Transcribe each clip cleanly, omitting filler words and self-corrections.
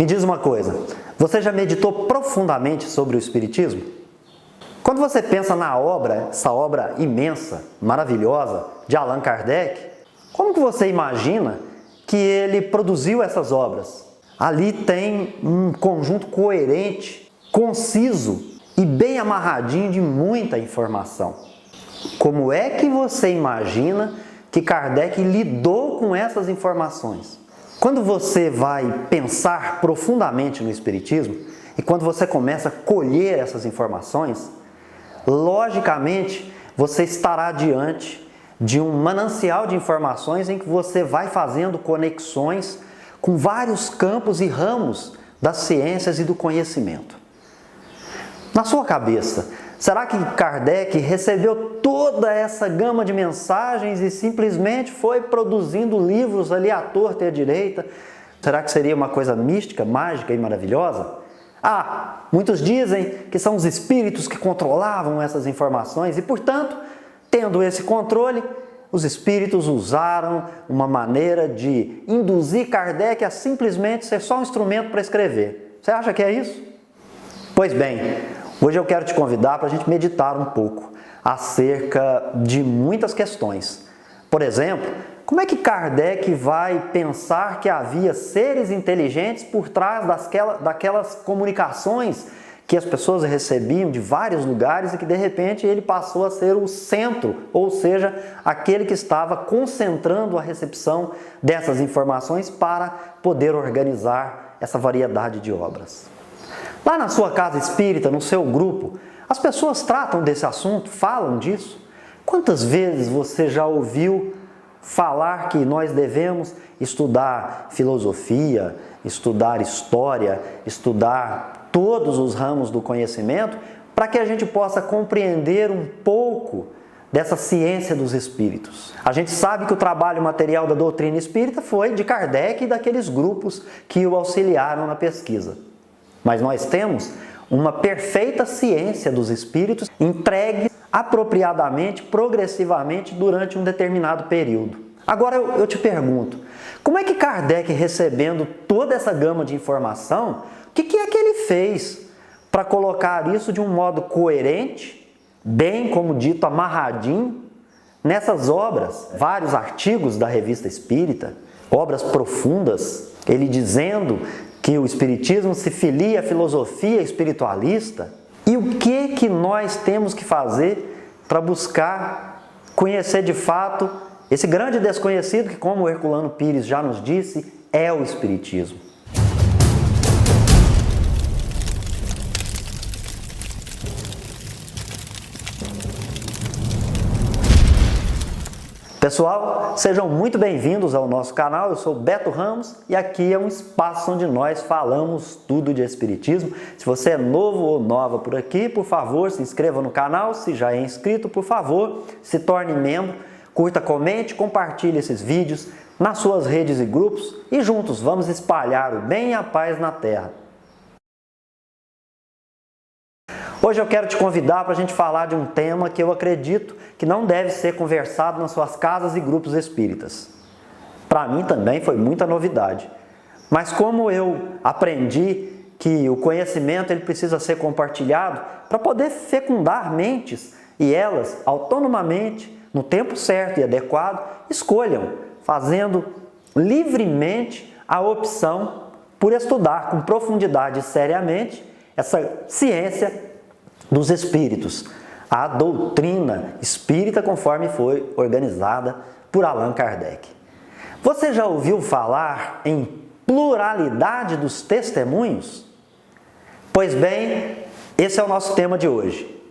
Me diz uma coisa, você já meditou profundamente sobre o Espiritismo? Quando você pensa na obra, essa obra imensa, maravilhosa, de Allan Kardec, como que você imagina que ele produziu essas obras? Ali tem um conjunto coerente, conciso e bem amarradinho de muita informação. Como é que você imagina que Kardec lidou com essas informações? Quando você vai pensar profundamente no Espiritismo e quando você começa a colher essas informações, logicamente você estará diante de um manancial de informações em que você vai fazendo conexões com vários campos e ramos das ciências e do conhecimento. Na sua cabeça, será que Kardec recebeu toda essa gama de mensagens e simplesmente foi produzindo livros ali à torta e à direita? Será que seria uma coisa mística, mágica e maravilhosa? Muitos dizem que são os espíritos que controlavam essas informações e, portanto, tendo esse controle, os espíritos usaram uma maneira de induzir Kardec a simplesmente ser só um instrumento para escrever. Você acha que é isso? Pois bem, hoje eu quero te convidar para a gente meditar um pouco acerca de muitas questões. Por exemplo, como é que Kardec vai pensar que havia seres inteligentes por trás daquelas comunicações que as pessoas recebiam de vários lugares e que de repente ele passou a ser o centro, ou seja, aquele que estava concentrando a recepção dessas informações para poder organizar essa variedade de obras. Lá na sua casa espírita, no seu grupo, as pessoas tratam desse assunto, falam disso. Quantas vezes você já ouviu falar que nós devemos estudar filosofia, estudar história, estudar todos os ramos do conhecimento para que a gente possa compreender um pouco dessa ciência dos espíritos? A gente sabe que o trabalho material da doutrina espírita foi de Kardec e daqueles grupos que o auxiliaram na pesquisa. Mas nós temos uma perfeita ciência dos espíritos entregue apropriadamente, progressivamente, durante um determinado período. Agora eu te pergunto, como é que Kardec, recebendo toda essa gama de informação, o que é que ele fez para colocar isso de um modo coerente, bem, como dito, amarradinho, nessas obras? Vários artigos da Revista Espírita, obras profundas, ele dizendo que o Espiritismo se filia à filosofia espiritualista. E o que nós temos que fazer para buscar conhecer de fato esse grande desconhecido que, como o Herculano Pires já nos disse, é o Espiritismo? Pessoal, sejam muito bem-vindos ao nosso canal. Eu sou Beto Ramos e aqui é um espaço onde nós falamos tudo de Espiritismo. Se você é novo ou nova por aqui, por favor, se inscreva no canal. Se já é inscrito, por favor, se torne membro. Curta, comente, compartilhe esses vídeos nas suas redes e grupos e juntos vamos espalhar o bem e a paz na Terra. Hoje eu quero te convidar para a gente falar de um tema que eu acredito que não deve ser conversado nas suas casas e grupos espíritas. Para mim também foi muita novidade. Mas como eu aprendi que o conhecimento ele precisa ser compartilhado para poder fecundar mentes e elas, autonomamente, no tempo certo e adequado, escolham, fazendo livremente a opção por estudar com profundidade e seriamente essa ciência dos espíritos, a doutrina espírita conforme foi organizada por Allan Kardec. Você já ouviu falar em pluralidade dos testemunhos? Pois bem, esse é o nosso tema de hoje.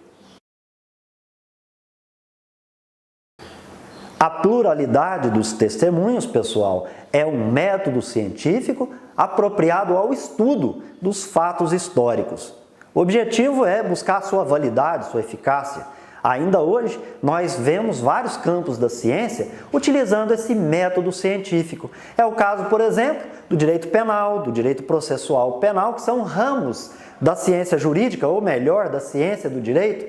A pluralidade dos testemunhos, pessoal, é um método científico apropriado ao estudo dos fatos históricos. O objetivo é buscar sua validade, sua eficácia. Ainda hoje, nós vemos vários campos da ciência utilizando esse método científico. É o caso, por exemplo, do direito penal, do direito processual penal, que são ramos da ciência jurídica, ou melhor, da ciência do direito,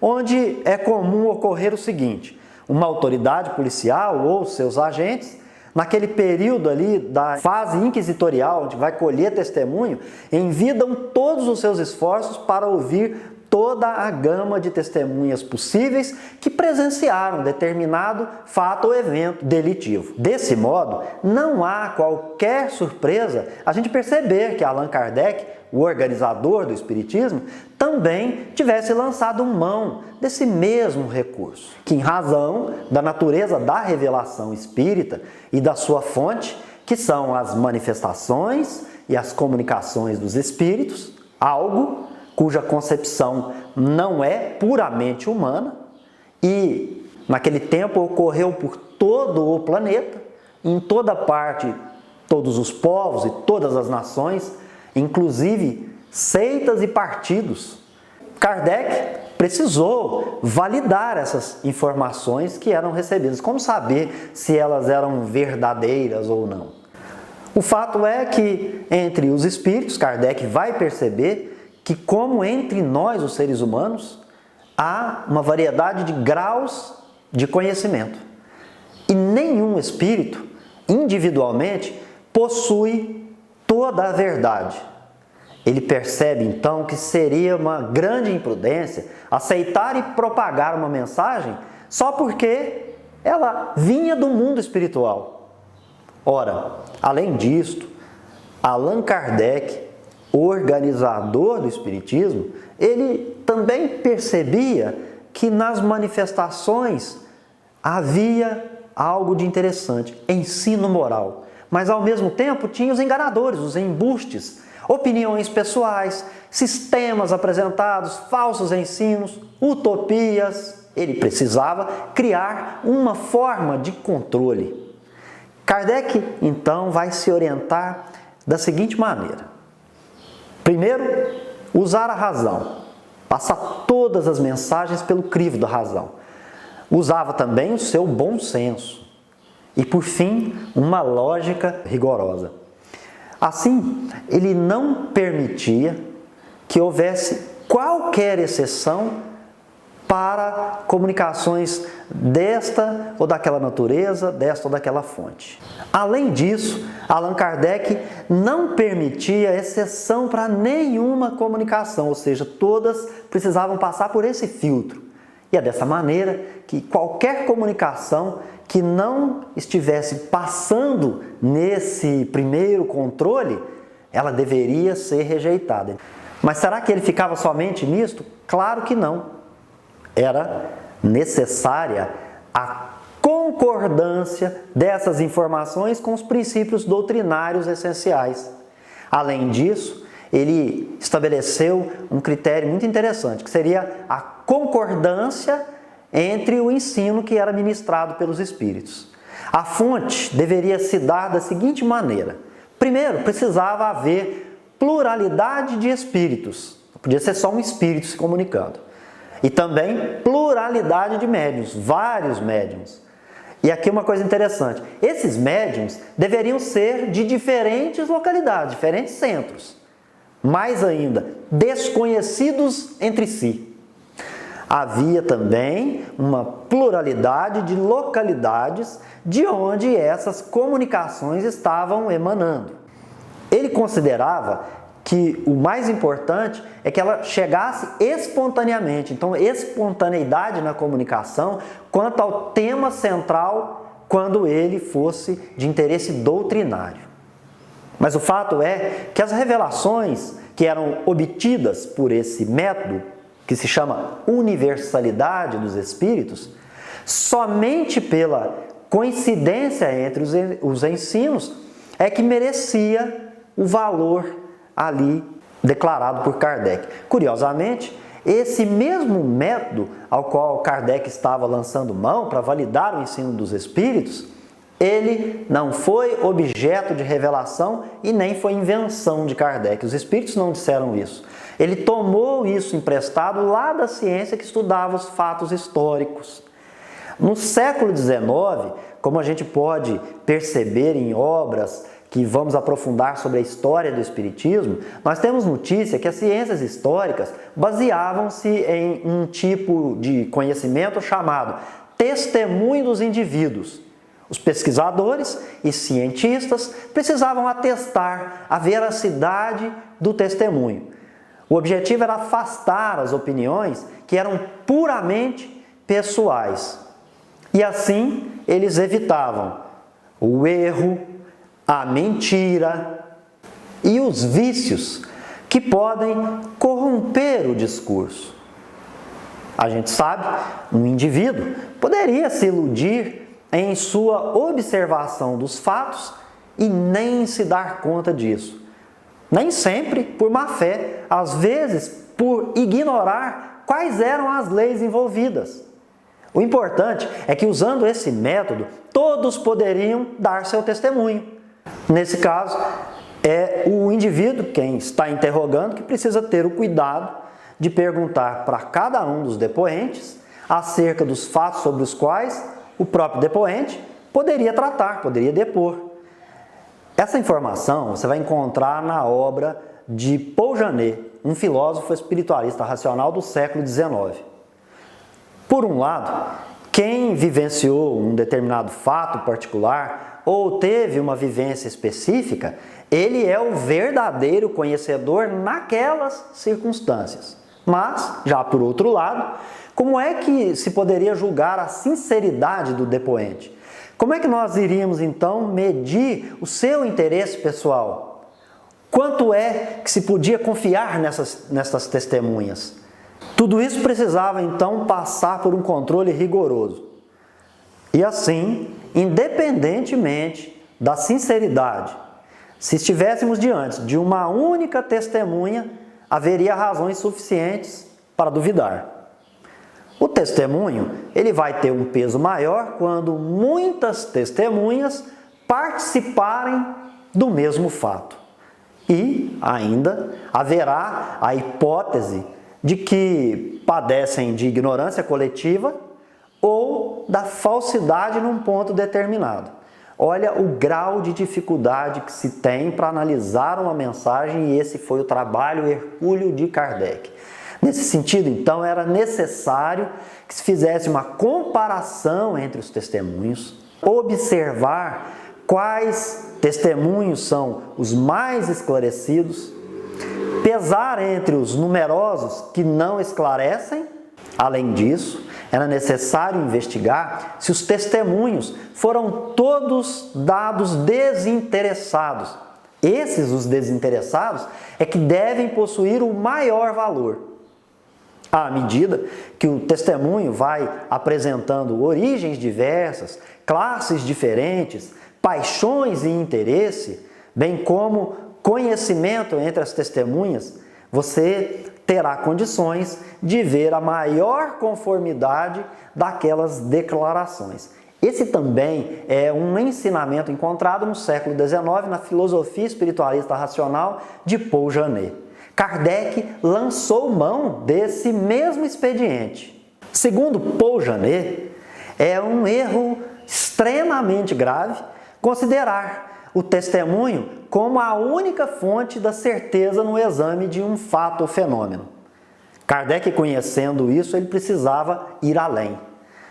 onde é comum ocorrer o seguinte: uma autoridade policial ou seus agentes, naquele período ali da fase inquisitorial, onde vai colher testemunho, envidam todos os seus esforços para ouvir toda a gama de testemunhas possíveis que presenciaram determinado fato ou evento delitivo. Desse modo, não há qualquer surpresa a gente perceber que Allan Kardec, o organizador do Espiritismo, também tivesse lançado mão desse mesmo recurso, que em razão da natureza da revelação espírita e da sua fonte, que são as manifestações e as comunicações dos espíritos, algo cuja concepção não é puramente humana e naquele tempo ocorreu por todo o planeta, em toda parte, todos os povos e todas as nações, inclusive seitas e partidos. Kardec precisou validar essas informações que eram recebidas. Como saber se elas eram verdadeiras ou não? O fato é que entre os espíritos, Kardec vai perceber que, como entre nós, os seres humanos, há uma variedade de graus de conhecimento. E nenhum espírito, individualmente, possui toda a verdade. Ele percebe, então, que seria uma grande imprudência aceitar e propagar uma mensagem só porque ela vinha do mundo espiritual. Ora, além disto, Allan Kardec, organizador do Espiritismo, ele também percebia que nas manifestações havia algo de interessante, ensino moral. Mas ao mesmo tempo tinha os enganadores, os embustes, opiniões pessoais, sistemas apresentados, falsos ensinos, utopias. Ele precisava criar uma forma de controle. Kardec, então, vai se orientar da seguinte maneira. Primeiro, usar a razão, passar todas as mensagens pelo crivo da razão. Usava também o seu bom senso e, por fim, uma lógica rigorosa. Assim, ele não permitia que houvesse qualquer exceção para comunicações desta ou daquela natureza, desta ou daquela fonte. Além disso, Allan Kardec não permitia exceção para nenhuma comunicação, ou seja, todas precisavam passar por esse filtro. E é dessa maneira que qualquer comunicação que não estivesse passando nesse primeiro controle, ela deveria ser rejeitada. Mas será que ele ficava somente nisto? Claro que não. Era necessária a concordância dessas informações com os princípios doutrinários essenciais. Além disso, ele estabeleceu um critério muito interessante, que seria a concordância entre o ensino que era ministrado pelos espíritos. A fonte deveria se dar da seguinte maneira. Primeiro, precisava haver pluralidade de espíritos. Não podia ser só um espírito se comunicando. E também pluralidade de médiuns, vários médiuns. E aqui uma coisa interessante, esses médiuns deveriam ser de diferentes localidades, diferentes centros. Mais ainda, desconhecidos entre si. Havia também uma pluralidade de localidades de onde essas comunicações estavam emanando. Ele considerava que o mais importante é que ela chegasse espontaneamente. Então, espontaneidade na comunicação quanto ao tema central quando ele fosse de interesse doutrinário. Mas o fato é que as revelações que eram obtidas por esse método, que se chama universalidade dos espíritos, somente pela coincidência entre os ensinos é que merecia o valor ali declarado por Kardec. Curiosamente, esse mesmo método ao qual Kardec estava lançando mão para validar o ensino dos espíritos, ele não foi objeto de revelação e nem foi invenção de Kardec. Os espíritos não disseram isso. Ele tomou isso emprestado lá da ciência que estudava os fatos históricos. No século XIX, como a gente pode perceber em obras que vamos aprofundar sobre a história do Espiritismo, nós temos notícia que as ciências históricas baseavam-se em um tipo de conhecimento chamado testemunho dos indivíduos, Os pesquisadores e cientistas precisavam atestar a veracidade do testemunho. O objetivo era afastar as opiniões que eram puramente pessoais. E assim eles evitavam o erro, a mentira e os vícios que podem corromper o discurso. A gente sabe, um indivíduo poderia se iludir em sua observação dos fatos e nem se dar conta disso. Nem sempre por má fé, às vezes por ignorar quais eram as leis envolvidas. O importante é que, usando esse método, todos poderiam dar seu testemunho. Nesse caso, é o indivíduo, quem está interrogando, que precisa ter o cuidado de perguntar para cada um dos depoentes acerca dos fatos sobre os quais o próprio depoente poderia tratar, poderia depor. Essa informação você vai encontrar na obra de Paul Janet, um filósofo espiritualista racional do século XIX. Por um lado, quem vivenciou um determinado fato particular ou teve uma vivência específica, ele é o verdadeiro conhecedor naquelas circunstâncias. Mas, já por outro lado, como é que se poderia julgar a sinceridade do depoente? Como é que nós iríamos, então, medir o seu interesse pessoal? Quanto é que se podia confiar nessas testemunhas? Tudo isso precisava, então, passar por um controle rigoroso. E assim, independentemente da sinceridade, se estivéssemos diante de uma única testemunha, haveria razões suficientes para duvidar. O testemunho, ele vai ter um peso maior quando muitas testemunhas participarem do mesmo fato. E ainda haverá a hipótese de que padecem de ignorância coletiva ou da falsidade num ponto determinado. Olha o grau de dificuldade que se tem para analisar uma mensagem, e esse foi o trabalho hercúleo de Kardec. Nesse sentido, então, era necessário que se fizesse uma comparação entre os testemunhos, observar quais testemunhos são os mais esclarecidos, pesar entre os numerosos que não esclarecem. Além disso, era necessário investigar se os testemunhos foram todos dados desinteressados. Esses, os desinteressados, é que devem possuir o maior valor. À medida que o testemunho vai apresentando origens diversas, classes diferentes, paixões e interesse, bem como conhecimento entre as testemunhas, você terá condições de ver a maior conformidade daquelas declarações. Esse também é um ensinamento encontrado no século XIX na filosofia espiritualista racional de Paul Janet. Kardec lançou mão desse mesmo expediente. Segundo Paul Janet, é um erro extremamente grave considerar o testemunho como a única fonte da certeza no exame de um fato ou fenômeno. Kardec, conhecendo isso, ele precisava ir além.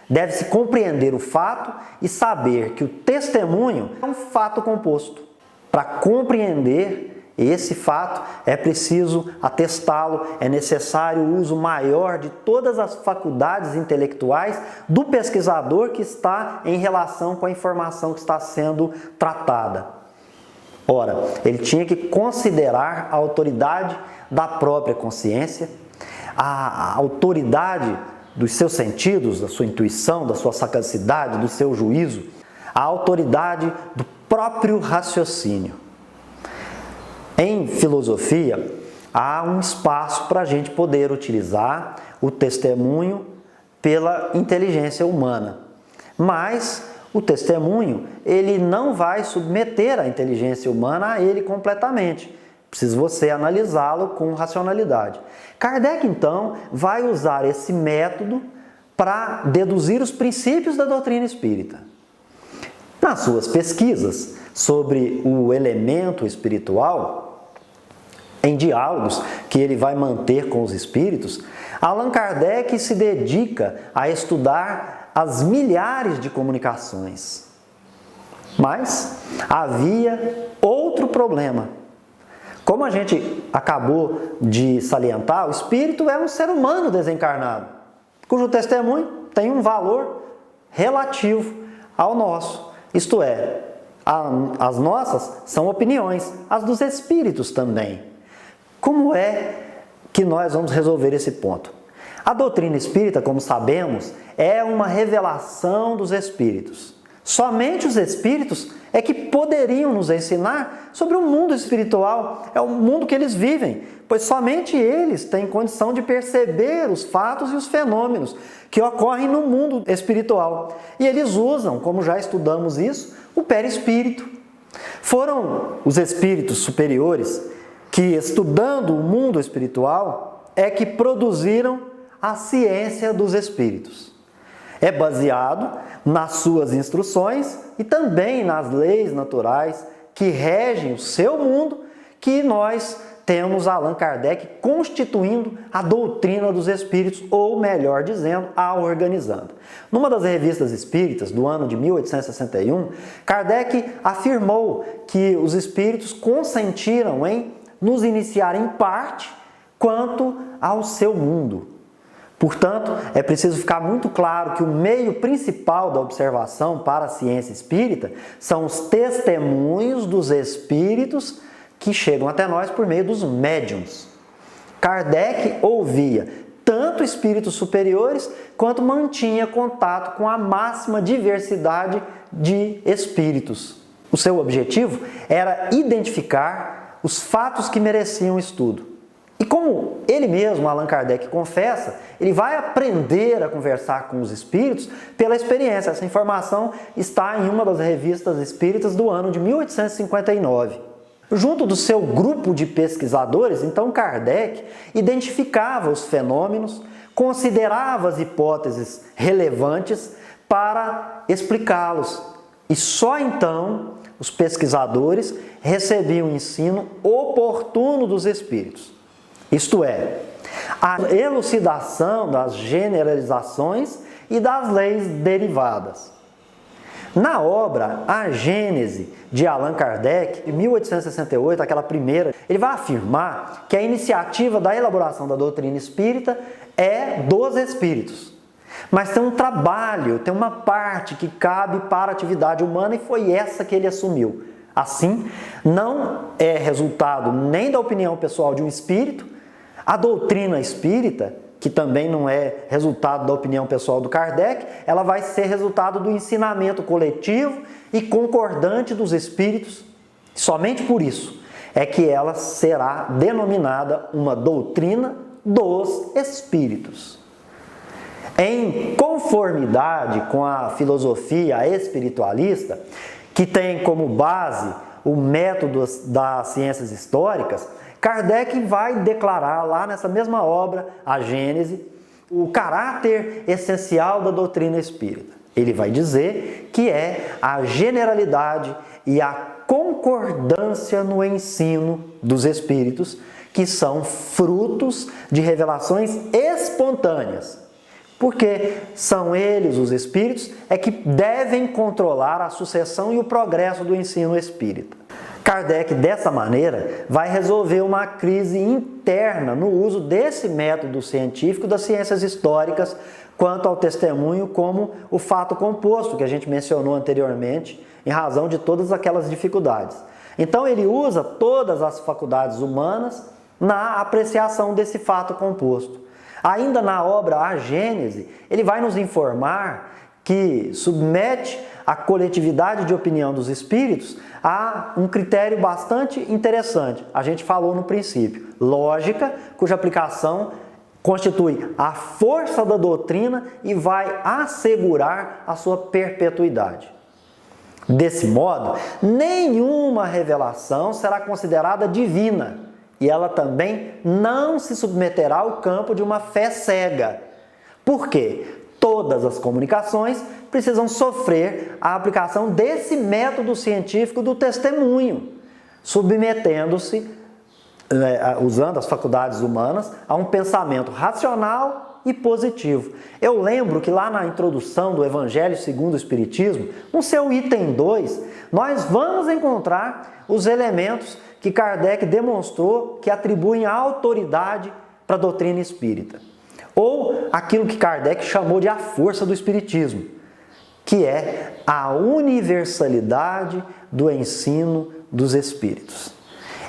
Deve-se compreender o fato e saber que o testemunho é um fato composto. Para compreender esse fato, é preciso atestá-lo, é necessário o uso maior de todas as faculdades intelectuais do pesquisador que está em relação com a informação que está sendo tratada. Ora, ele tinha que considerar a autoridade da própria consciência, a autoridade dos seus sentidos, da sua intuição, da sua sagacidade, do seu juízo, a autoridade do próprio raciocínio. Em filosofia, há um espaço para a gente poder utilizar o testemunho pela inteligência humana. Mas o testemunho, ele não vai submeter a inteligência humana a ele completamente. Precisa você analisá-lo com racionalidade. Kardec, então, vai usar esse método para deduzir os princípios da doutrina espírita. Nas suas pesquisas sobre o elemento espiritual, em diálogos que ele vai manter com os espíritos, Allan Kardec se dedica a estudar as milhares de comunicações. Mas havia outro problema. Como a gente acabou de salientar, o espírito é um ser humano desencarnado, cujo testemunho tem um valor relativo ao nosso. Isto é, as nossas são opiniões, as dos espíritos também. Como é que nós vamos resolver esse ponto? A doutrina espírita, como sabemos, é uma revelação dos espíritos. Somente os espíritos é que poderiam nos ensinar sobre o mundo espiritual, é o mundo que eles vivem, pois somente eles têm condição de perceber os fatos e os fenômenos que ocorrem no mundo espiritual. E eles usam, como já estudamos isso, o perispírito. Foram os espíritos superiores que, estudando o mundo espiritual, é que produziram a ciência dos espíritos. É baseado nas suas instruções e também nas leis naturais que regem o seu mundo, que nós temos Allan Kardec constituindo a doutrina dos espíritos, ou melhor dizendo, a organizando. Numa das revistas espíritas do ano de 1861, Kardec afirmou que os espíritos consentiram em nos iniciar em parte quanto ao seu mundo. Portanto, é preciso ficar muito claro que o meio principal da observação para a ciência espírita são os testemunhos dos espíritos que chegam até nós por meio dos médiuns. Kardec ouvia tanto espíritos superiores quanto mantinha contato com a máxima diversidade de espíritos. O seu objetivo era identificar os fatos que mereciam estudo. E como ele mesmo, Allan Kardec, confessa, ele vai aprender a conversar com os espíritos pela experiência. Essa informação está em uma das revistas espíritas do ano de 1859. Junto do seu grupo de pesquisadores, então Kardec identificava os fenômenos, considerava as hipóteses relevantes para explicá-los. E só então os pesquisadores recebiam o ensino oportuno dos espíritos. Isto é, a elucidação das generalizações e das leis derivadas. Na obra A Gênese, de Allan Kardec, de 1868, aquela primeira, ele vai afirmar que a iniciativa da elaboração da doutrina espírita é dos espíritos. Mas tem um trabalho, tem uma parte que cabe para a atividade humana e foi essa que ele assumiu. Assim, não é resultado nem da opinião pessoal de um espírito. A doutrina espírita, que também não é resultado da opinião pessoal do Kardec, ela vai ser resultado do ensinamento coletivo e concordante dos espíritos. Somente por isso é que ela será denominada uma doutrina dos espíritos. Em conformidade com a filosofia espiritualista, que tem como base o método das ciências históricas, Kardec vai declarar lá nessa mesma obra, A Gênese, o caráter essencial da doutrina espírita. Ele vai dizer que é a generalidade e a concordância no ensino dos espíritos, que são frutos de revelações espontâneas. Porque são eles, os espíritos, é que devem controlar a sucessão e o progresso do ensino espírita. Kardec, dessa maneira, vai resolver uma crise interna no uso desse método científico das ciências históricas quanto ao testemunho como o fato composto que a gente mencionou anteriormente, em razão de todas aquelas dificuldades. Então ele usa todas as faculdades humanas na apreciação desse fato composto. Ainda na obra A Gênese, ele vai nos informar que submete a coletividade de opinião dos espíritos a um critério bastante interessante. A gente falou no princípio, lógica, cuja aplicação constitui a força da doutrina e vai assegurar a sua perpetuidade. Desse modo, nenhuma revelação será considerada divina e ela também não se submeterá ao campo de uma fé cega. Por quê? Todas as comunicações precisam sofrer a aplicação desse método científico do testemunho, submetendo-se usando as faculdades humanas, a um pensamento racional e positivo. Eu lembro que lá na introdução do Evangelho segundo o Espiritismo, no seu item 2, nós vamos encontrar os elementos que Kardec demonstrou que atribuem autoridade para a doutrina espírita. Ou aquilo que Kardec chamou de a força do Espiritismo, que é a universalidade do ensino dos Espíritos.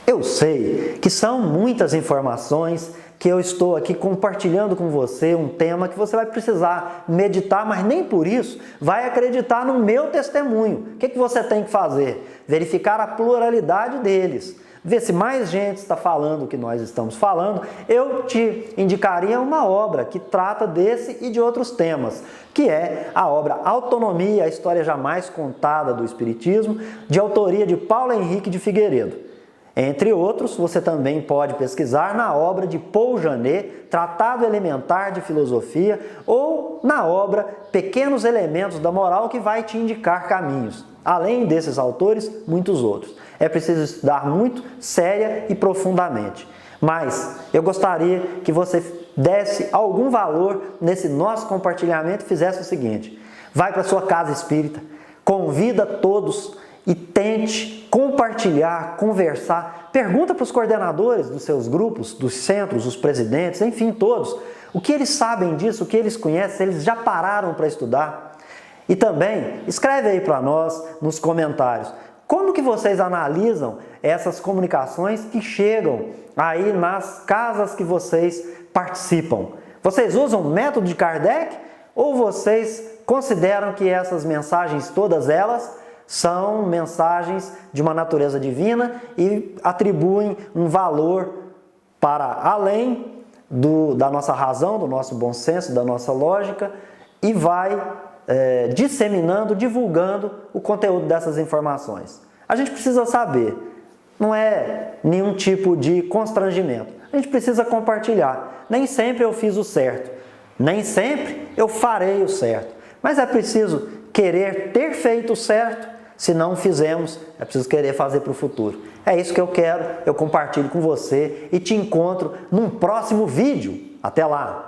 Eu sei que são muitas informações que eu estou aqui compartilhando com você, um tema que você vai precisar meditar, mas nem por isso vai acreditar no meu testemunho. O que você tem que fazer? Verificar a pluralidade deles. Ver se mais gente está falando o que nós estamos falando. Eu te indicaria uma obra que trata desse e de outros temas, que é a obra Autonomia, a História Jamais Contada do Espiritismo, de autoria de Paulo Henrique de Figueiredo. Entre outros, você também pode pesquisar na obra de Paul Janet, Tratado Elementar de Filosofia, ou na obra Pequenos Elementos da Moral, que vai te indicar caminhos. Além desses autores, muitos outros. É preciso estudar muito, séria e profundamente. Mas eu gostaria que você desse algum valor nesse nosso compartilhamento e fizesse o seguinte: vai para a sua casa espírita, convida todos e tente compartilhar, conversar. Pergunta para os coordenadores dos seus grupos, dos centros, os presidentes, enfim, todos. O que eles sabem disso, o que eles conhecem, se eles já pararam para estudar. E também escreve aí para nós nos comentários. Como que vocês analisam essas comunicações que chegam aí nas casas que vocês participam? Vocês usam o método de Kardec ou vocês consideram que essas mensagens, todas elas, são mensagens de uma natureza divina e atribuem um valor para além da nossa razão, do nosso bom senso, da nossa lógica, e vai disseminando, divulgando o conteúdo dessas informações. A gente precisa saber, não é nenhum tipo de constrangimento. A gente precisa compartilhar. Nem sempre eu fiz o certo, nem sempre eu farei o certo, mas é preciso querer ter feito o certo. Se não fizemos, é preciso querer fazer para o futuro. É isso que eu quero, eu compartilho com você e te encontro num próximo vídeo. Até lá!